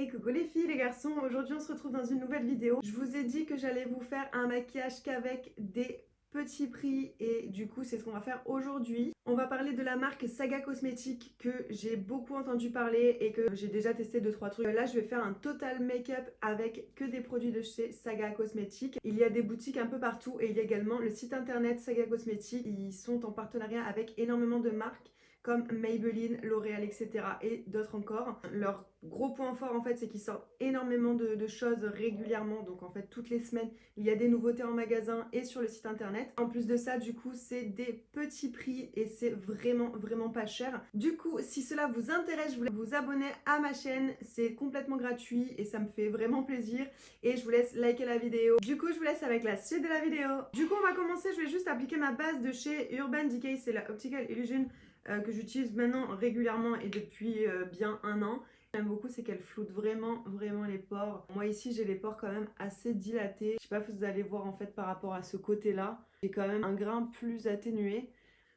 coucou les filles, les garçons, aujourd'hui on se retrouve dans une nouvelle vidéo. Je vous ai dit que j'allais vous faire un maquillage qu'avec des petits prix et du coup c'est ce qu'on va faire aujourd'hui. On va parler de la marque Saga Cosmetics que j'ai beaucoup entendu parler et que j'ai déjà testé 2-3 trucs. Là je vais faire un total make-up avec que des produits de chez Saga Cosmetics. Il y a des boutiques un peu partout et il y a également le site internet Saga Cosmetics. Ils sont en partenariat avec énormément de marques comme Maybelline, L'Oréal, etc. et d'autres encore. Leur gros point fort en fait c'est qu'ils sortent énormément de choses régulièrement, donc en fait toutes les semaines il y a des nouveautés en magasin et sur le site internet. En plus de ça du coup c'est des petits prix et c'est vraiment pas cher. Du coup si cela vous intéresse, je voulais vous abonner à ma chaîne, c'est complètement gratuit et ça me fait vraiment plaisir et je vous laisse liker la vidéo. Du coup je vous laisse avec la suite de la vidéo. Du coup on va commencer, je vais juste appliquer ma base de chez Urban Decay, c'est la Optical Illusion que j'utilise maintenant régulièrement et depuis bien un an. J'aime beaucoup, c'est qu'elle floute vraiment les pores. Moi ici j'ai les pores quand même assez dilatés. Je sais pas si vous allez voir en fait par rapport à ce côté là. J'ai quand même un grain plus atténué.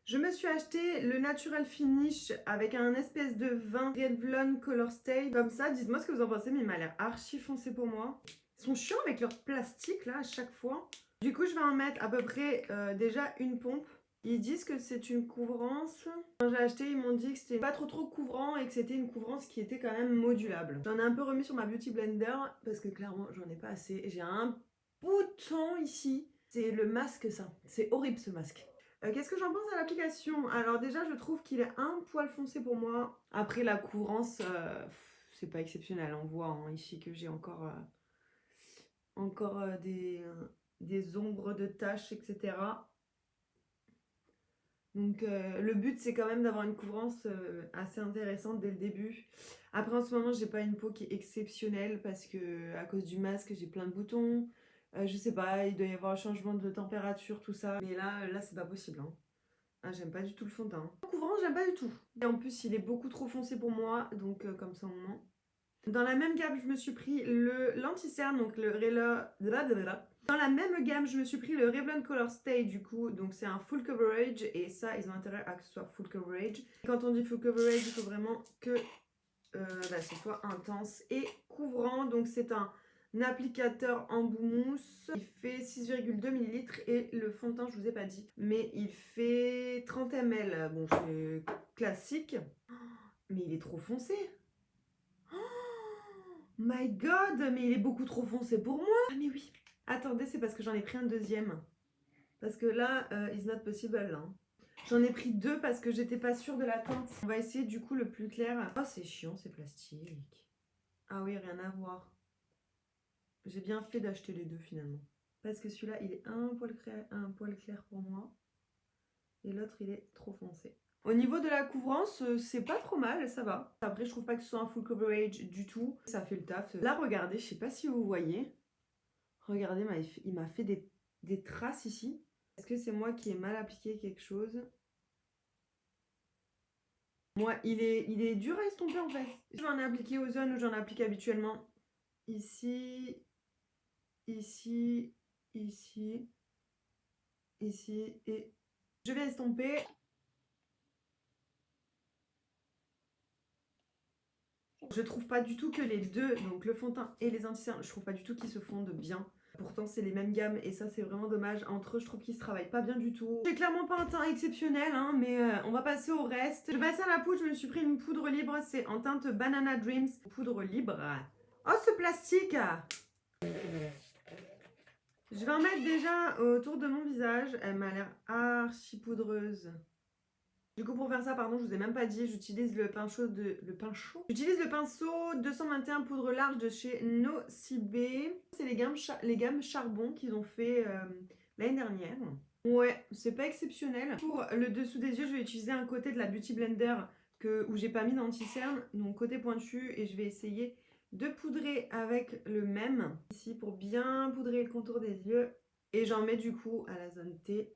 Je me suis acheté le Natural Finish avec un espèce de vin Revlon Color Stay. Comme ça, dites-moi ce que vous en pensez, mais il m'a l'air archi foncé pour moi. Ils sont chiants avec leur plastique là à chaque fois. Du coup je vais en mettre à peu près déjà une pompe. Ils disent que c'est une couvrance. Quand j'ai acheté, ils m'ont dit que c'était pas trop couvrant et que c'était une couvrance qui était quand même modulable. J'en ai un peu remis sur ma Beauty Blender parce que clairement, j'en ai pas assez. J'ai un bouton ici. C'est le masque ça. C'est horrible ce masque. Qu'est-ce que j'en pense à l'application? Alors déjà, je trouve qu'il est un poil foncé pour moi. Après la couvrance, c'est pas exceptionnel. On voit ici que j'ai encore, des ombres de taches, etc. Donc le but c'est quand même d'avoir une couvrance assez intéressante dès le début. Après en ce moment j'ai pas une peau qui est exceptionnelle parce que à cause du masque j'ai plein de boutons. Je sais pas, il doit y avoir un changement de température, tout ça. Mais là c'est pas possible. Hein. Ah, j'aime pas du tout le fond de teint. Le couvrant j'aime pas du tout. Et en plus il est beaucoup trop foncé pour moi, donc comme ça au moins. Dans la même gamme, je me suis pris l'anti-cerne, donc le Dans la même gamme, je me suis pris le Revlon Color Stay, du coup, donc c'est un full coverage, et ça, ils ont intérêt à que ce soit full coverage. Quand on dit full coverage, il faut vraiment que ce soit intense et couvrant, donc c'est un applicateur embout mousse. Il fait 6,2 ml et le fond de teint, je vous ai pas dit, mais il fait 30 ml. Bon, c'est classique, mais il est trop foncé. My god, mais il est beaucoup trop foncé pour moi. Ah mais oui. Attendez, c'est parce que j'en ai pris un deuxième. Parce que là, it's not possible. Hein. J'en ai pris deux parce que j'étais pas sûre de la teinte. On va essayer du coup le plus clair. Oh, c'est chiant, c'est plastique. Ah oui, rien à voir. J'ai bien fait d'acheter les deux finalement. Parce que celui-là, il est un poil clair pour moi. Et l'autre, il est trop foncé. Au niveau de la couvrance, c'est pas trop mal, ça va. Après, je trouve pas que ce soit un full coverage du tout. Ça fait le taf. Là, regardez, je sais pas si vous voyez. Regardez, il m'a fait des traces ici. Est-ce que c'est moi qui ai mal appliqué quelque chose? Moi, il est dur à estomper en fait. J'en ai appliqué aux zones où j'en applique habituellement. Ici, ici, ici, ici et je vais estomper. Je trouve pas du tout que les deux, donc le fond de teint et les anti-cernes, je trouve pas du tout qu'ils se fondent bien. Pourtant c'est les mêmes gammes et ça c'est vraiment dommage. Entre eux je trouve qu'ils se travaillent pas bien du tout. J'ai clairement pas un teint exceptionnel hein, mais on va passer au reste. Je passe à la poudre, je me suis pris une poudre libre, c'est en teinte Banana Dreams. Poudre libre. Oh ce plastique. Je vais en mettre déjà autour de mon visage. Elle m'a l'air archi poudreuse. Du coup, pour faire ça, pardon, je vous ai même pas dit, j'utilise le pinceau J'utilise le pinceau 221 poudre large de chez Nocibé. C'est les gammes charbon qu'ils ont fait l'année dernière. Ouais, c'est pas exceptionnel. Pour le dessous des yeux, je vais utiliser un côté de la Beauty Blender où j'ai pas mis d'anti-cerne, donc côté pointu, et je vais essayer de poudrer avec le même ici pour bien poudrer le contour des yeux. Et j'en mets du coup à la zone T.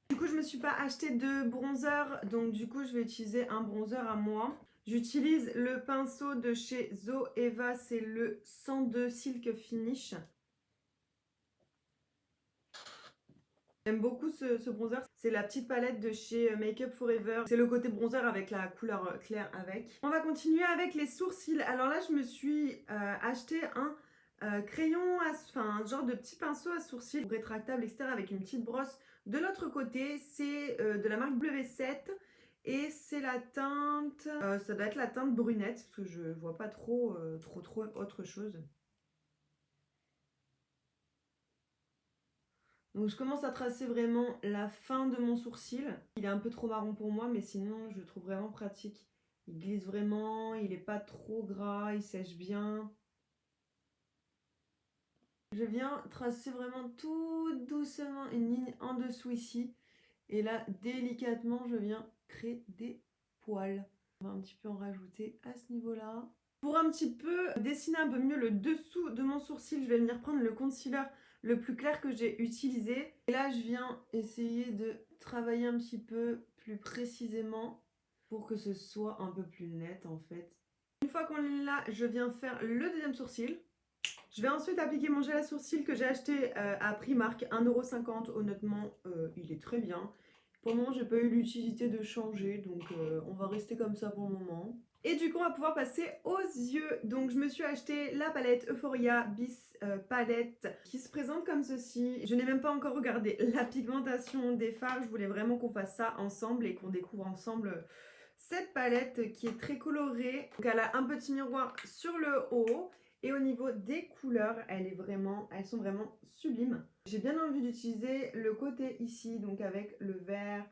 Du coup, je me suis pas acheté de bronzer, donc du coup, je vais utiliser un bronzer à moi. J'utilise le pinceau de chez Zoeva, c'est le 102 Silk Finish. J'aime beaucoup ce bronzer. C'est la petite palette de chez Make Up Forever. C'est le côté bronzer avec la couleur claire avec. On va continuer avec les sourcils. Alors là, je me suis acheté un crayon, enfin un genre de petit pinceau à sourcils rétractable, etc. avec une petite brosse. De l'autre côté, c'est de la marque W7. Et c'est la teinte, ça doit être la teinte brunette, parce que je vois pas trop autre chose. Donc je commence à tracer vraiment la fin de mon sourcil. Il est un peu trop marron pour moi, mais sinon je le trouve vraiment pratique. Il glisse vraiment, il est pas trop gras, il sèche bien. Je viens tracer vraiment tout doucement une ligne en dessous ici. Et là, délicatement, je viens créer des poils. On va un petit peu en rajouter à ce niveau-là. Pour un petit peu dessiner un peu mieux le dessous de mon sourcil, je vais venir prendre le concealer le plus clair que j'ai utilisé. Et là, je viens essayer de travailler un petit peu plus précisément pour que ce soit un peu plus net en fait. Une fois qu'on est là, je viens faire le deuxième sourcil. Je vais ensuite appliquer mon gel à sourcils que j'ai acheté à Primark, 1,50 €. Honnêtement, il est très bien. Pour le moment, j'ai pas eu l'utilité de changer, donc on va rester comme ça pour le moment. Et du coup, on va pouvoir passer aux yeux. Donc, je me suis acheté la palette Euphoria Bis Palette qui se présente comme ceci. Je n'ai même pas encore regardé la pigmentation des fards. Je voulais vraiment qu'on fasse ça ensemble et qu'on découvre ensemble cette palette qui est très colorée. Donc, elle a un petit miroir sur le haut. Et au niveau des couleurs, elles sont vraiment sublimes. J'ai bien envie d'utiliser le côté ici, donc avec le vert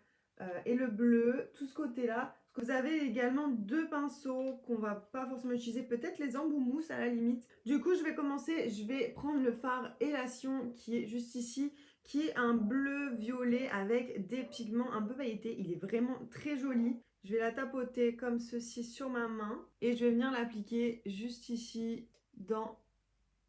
et le bleu, tout ce côté-là. Vous avez également deux pinceaux qu'on va pas forcément utiliser, peut-être les embouts mousse à la limite. Du coup, je vais commencer, je vais prendre le fard Elation qui est juste ici, qui est un bleu violet avec des pigments un peu pailletés. Il est vraiment très joli. Je vais la tapoter comme ceci sur ma main et je vais venir l'appliquer juste ici dans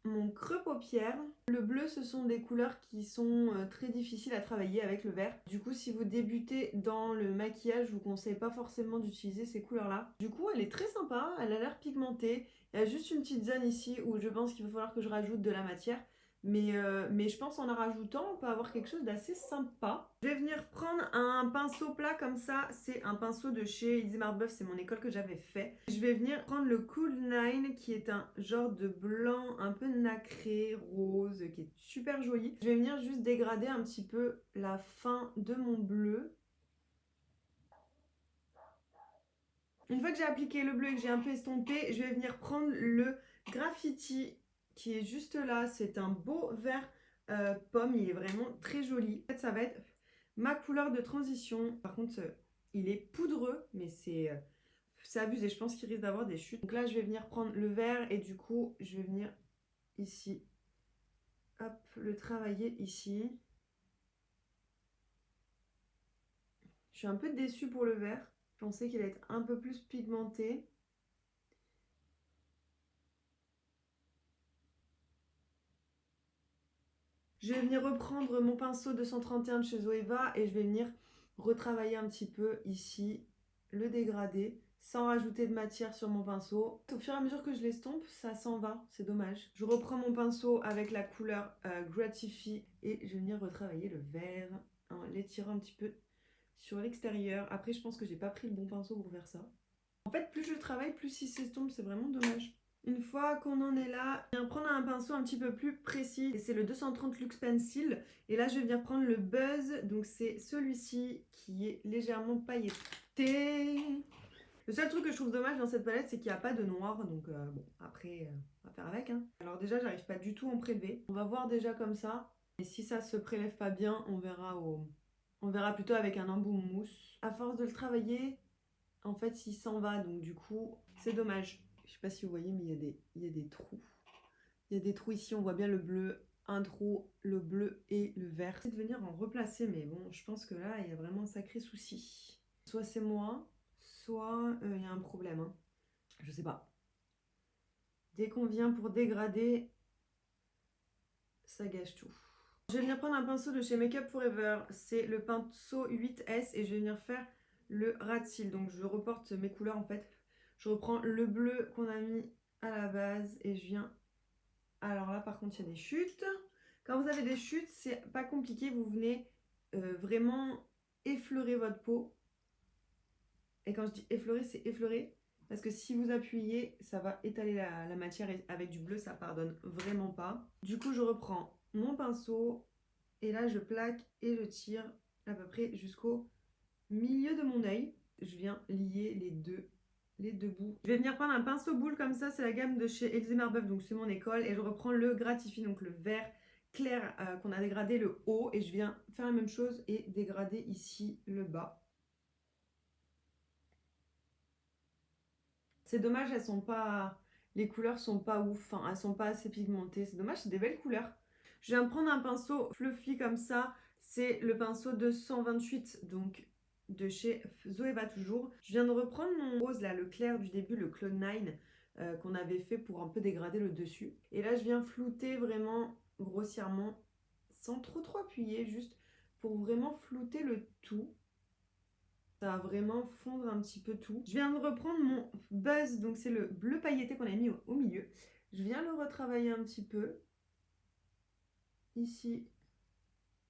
mon creux paupière. Le bleu, ce sont des couleurs qui sont très difficiles à travailler avec le vert. Du coup, si vous débutez dans le maquillage, je vous conseille pas forcément d'utiliser ces couleurs-là. Du coup, elle est très sympa, elle a l'air pigmentée. Il y a juste une petite zone ici où je pense qu'il va falloir que je rajoute de la matière. Mais je pense en rajoutant, on peut avoir quelque chose d'assez sympa. Je vais venir prendre un pinceau plat comme ça. C'est un pinceau de chez Easy Marbeuf, c'est mon école que j'avais fait. Je vais venir prendre le Cool 9 qui est un genre de blanc un peu nacré, rose, qui est super joli. Je vais venir juste dégrader un petit peu la fin de mon bleu. Une fois que j'ai appliqué le bleu et que j'ai un peu estompé, je vais venir prendre le Graffiti qui est juste là. C'est un beau vert pomme, il est vraiment très joli. En fait, ça va être ma couleur de transition. Par contre, il est poudreux, mais c'est abusé. Je pense qu'il risque d'avoir des chutes. Donc là, je vais venir prendre le vert et du coup, je vais venir ici, hop, le travailler ici. Je suis un peu déçue pour le vert. Je pensais qu'il allait être un peu plus pigmenté. Je vais venir reprendre mon pinceau 231 de chez Zoeva et je vais venir retravailler un petit peu ici le dégradé sans rajouter de matière sur mon pinceau. Au fur et à mesure que je l'estompe, ça s'en va, c'est dommage. Je reprends mon pinceau avec la couleur Gratify et je vais venir retravailler le vert en l'étirant un petit peu sur l'extérieur. Après, je pense que j'ai pas pris le bon pinceau pour faire ça. En fait, plus je travaille, plus il s'estompe, c'est vraiment dommage. Une fois qu'on en est là, je viens prendre un pinceau un petit peu plus précis. Et c'est le 230 Luxe Pencil. Et là, je vais venir prendre le Buzz. Donc, c'est celui-ci qui est légèrement pailleté. Le seul truc que je trouve dommage dans cette palette, c'est qu'il n'y a pas de noir. Donc, bon, après, on va faire avec. Hein. Alors déjà, j'arrive pas du tout à en prélever. On va voir déjà comme ça. Et si ça se prélève pas bien, on verra plutôt avec un embout mousse. À force de le travailler, en fait, il s'en va. Donc, du coup, c'est dommage. Je sais pas si vous voyez, mais il y a des trous. Il y a des trous ici, on voit bien le bleu, un trou, le bleu et le vert. J'essaie de venir en replacer, mais bon, je pense que là, il y a vraiment un sacré souci. Soit c'est moi, soit il y a un problème. Hein. Je sais pas. Dès qu'on vient pour dégrader, ça gâche tout. Je vais venir prendre un pinceau de chez Make Up Forever. C'est le pinceau 8S et je vais venir faire le ras de cils. Donc je reporte mes couleurs en fait. Je reprends le bleu qu'on a mis à la base et je viens... Alors là par contre il y a des chutes. Quand vous avez des chutes, c'est pas compliqué. Vous venez vraiment effleurer votre peau. Et quand je dis effleurer, c'est effleurer. Parce que si vous appuyez, ça va étaler la matière et avec du bleu, ça pardonne vraiment pas. Du coup, je reprends mon pinceau et là, je plaque et je tire à peu près jusqu'au milieu de mon œil. Je viens lier les deux bouts. Je vais venir prendre un pinceau boule comme ça, c'est la gamme de chez Else Marbeuf, donc c'est mon école. Et je reprends le Gratifie, donc le vert clair qu'on a dégradé le haut. Et je viens faire la même chose et dégrader ici le bas. C'est dommage, elles sont pas... Les couleurs sont pas ouf, enfin, elles sont pas assez pigmentées. C'est dommage, c'est des belles couleurs. Je viens prendre un pinceau fluffy comme ça. C'est le pinceau 228, donc de chez Zoeva toujours. Je viens de reprendre mon rose, là, le clair du début, le Clone 9, qu'on avait fait pour un peu dégrader le dessus. Et là, je viens flouter vraiment grossièrement, sans trop appuyer, juste pour vraiment flouter le tout. Ça va vraiment fondre un petit peu tout. Je viens de reprendre mon Buzz, donc c'est le bleu pailleté qu'on a mis au milieu. Je viens le retravailler un petit peu. Ici.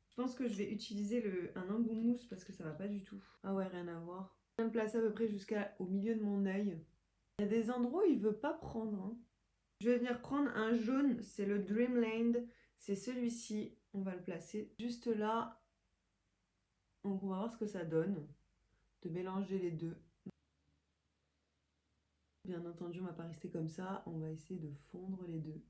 Je pense que je vais utiliser un embout mousse parce que ça va pas du tout. Ah ouais, rien à voir. Je viens le placer à peu près jusqu'au milieu de mon œil. Il y a des endroits où il veut pas prendre. Hein. Je vais venir prendre un jaune, c'est le Dreamland. C'est celui-ci. On va le placer juste là. Donc on va voir ce que ça donne. De mélanger les deux. Bien entendu, on va pas rester comme ça. On va essayer de fondre les deux.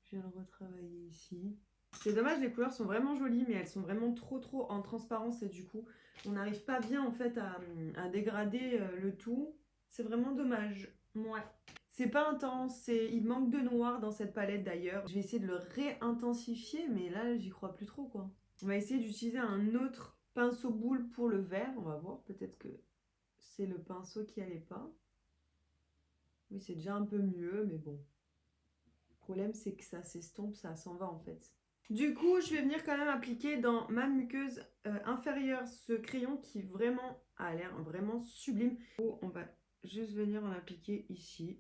Je viens le retravailler ici. C'est dommage, les couleurs sont vraiment jolies, mais elles sont vraiment trop en transparence et du coup, on n'arrive pas bien en fait à dégrader le tout. C'est vraiment dommage. Ouais. C'est pas intense, il manque de noir dans cette palette d'ailleurs. Je vais essayer de le réintensifier, mais là, j'y crois plus trop quoi. On va essayer d'utiliser un autre pinceau boule pour le vert. On va voir, peut-être que c'est le pinceau qui allait pas. Oui, c'est déjà un peu mieux, mais bon. Le problème, c'est que ça s'estompe, ça s'en va en fait. Du coup, je vais venir quand même appliquer dans ma muqueuse inférieure ce crayon qui vraiment a l'air vraiment sublime. On va juste venir en appliquer ici.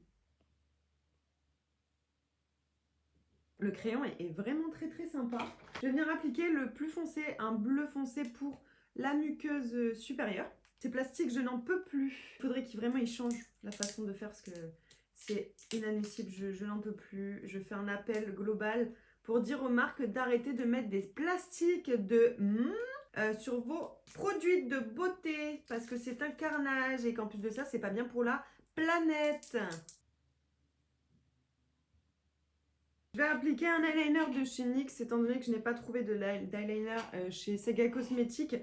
Le crayon est vraiment très sympa. Je vais venir appliquer le plus foncé, un bleu foncé pour la muqueuse supérieure. C'est plastique, je n'en peux plus. Il faudrait qu'il vraiment change la façon de faire parce que c'est inadmissible, je n'en peux plus. Je fais un appel global pour dire aux marques d'arrêter de mettre des plastiques sur vos produits de beauté parce que c'est un carnage et qu'en plus de ça, c'est pas bien pour la planète. Je vais appliquer un eyeliner de chez NYX étant donné que je n'ai pas trouvé d'eyeliner chez Saga Cosmétiques.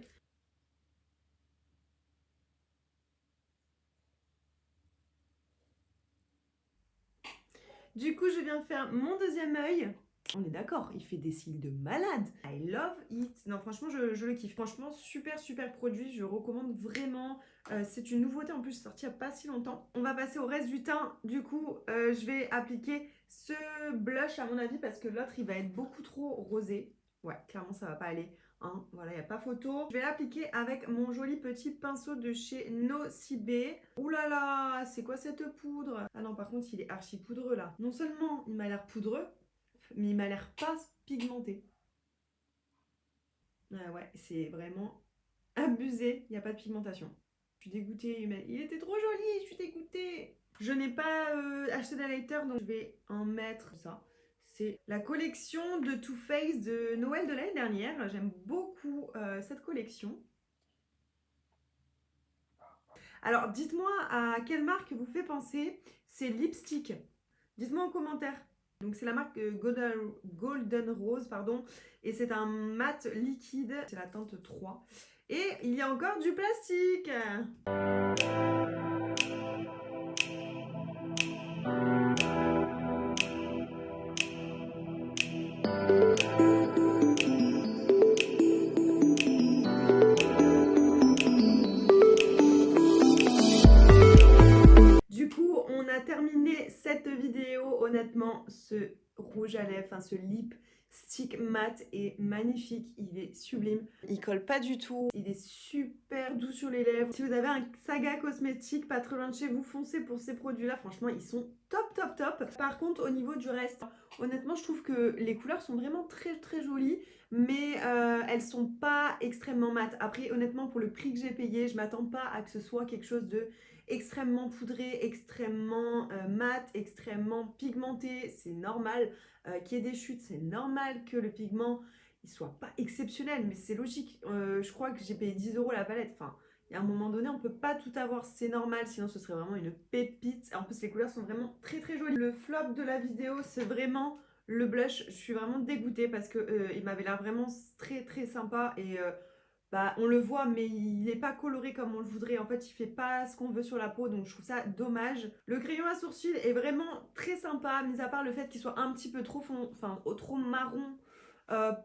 Du coup, je viens faire mon deuxième œil. On est d'accord, il fait des cils de malade. I love it. Non, franchement, je le kiffe. Franchement, super produit. Je recommande vraiment. C'est une nouveauté en plus, sortie il n'y a pas si longtemps. On va passer au reste du teint. Du coup, je vais appliquer ce blush à mon avis parce que l'autre, il va être beaucoup trop rosé. Ouais, clairement, ça va pas aller. Hein. Voilà, il n'y a pas photo. Je vais l'appliquer avec mon joli petit pinceau de chez Nocibé. Ouh là là, c'est quoi cette poudre? Ah non, par contre, il est archi poudreux là. Non seulement il m'a l'air poudreux, mais il m'a l'air pas pigmenté. Ouais, c'est vraiment abusé. Il n'y a pas de pigmentation. Je suis dégoûtée, mais il était trop joli, je suis dégoûtée. Je n'ai pas acheté d'highlighter, donc je vais en mettre ça. C'est la collection de Too Faced de Noël de l'année dernière. J'aime beaucoup cette collection. Alors, dites-moi à quelle marque vous fait penser ces lipsticks. Dites-moi en commentaire. Donc, c'est la marque Golden Rose, pardon. Et c'est un mat liquide. C'est la teinte 3. Et il y a encore du plastique. Terminé cette vidéo. Honnêtement, ce rouge à lèvres, enfin ce lip, stick mat est magnifique, il est sublime. Il colle pas du tout, il est super doux sur les lèvres. Si vous avez un Saga Cosmétique pas trop loin de chez vous, foncez pour ces produits-là. Franchement, ils sont top, top, top. Par contre, au niveau du reste, honnêtement, je trouve que les couleurs sont vraiment très, très jolies, mais elles sont pas extrêmement mates. Après, honnêtement, pour le prix que j'ai payé, je m'attends pas à que ce soit quelque chose de extrêmement poudré, extrêmement mat, extrêmement pigmenté. C'est normal qu'il y ait des chutes, c'est normal que le pigment il soit pas exceptionnel, mais c'est logique. Je crois que j'ai payé 10 € la palette. Enfin, il y a un moment donné, on peut pas tout avoir, c'est normal, sinon ce serait vraiment une pépite. En plus, les couleurs sont vraiment très très jolies. Le flop de la vidéo, c'est vraiment le blush. Je suis vraiment dégoûtée parce que il m'avait l'air vraiment très très sympa et bah, on le voit, mais il n'est pas coloré comme on le voudrait. En fait, il fait pas ce qu'on veut sur la peau, donc je trouve ça dommage. Le crayon à sourcils est vraiment très sympa, mis à part le fait qu'il soit un petit peu trop enfin trop marron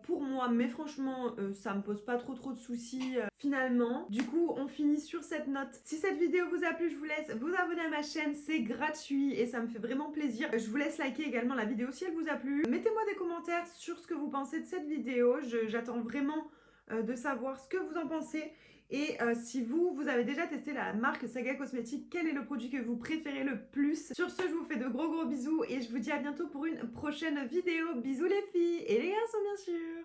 pour moi, mais franchement, ça me pose pas trop de soucis finalement. Du coup, on finit sur cette note. Si cette vidéo vous a plu, je vous laisse vous abonner à ma chaîne, c'est gratuit et ça me fait vraiment plaisir. Je vous laisse liker également la vidéo si elle vous a plu. Mettez-moi des commentaires sur ce que vous pensez de cette vidéo. J'attends vraiment de savoir ce que vous en pensez. Et si vous avez déjà testé la marque Saga Cosmétique, quel est le produit que vous préférez le plus? Sur ce, je vous fais de gros bisous et je vous dis à bientôt pour une prochaine vidéo. Bisous les filles et les garçons bien sûr.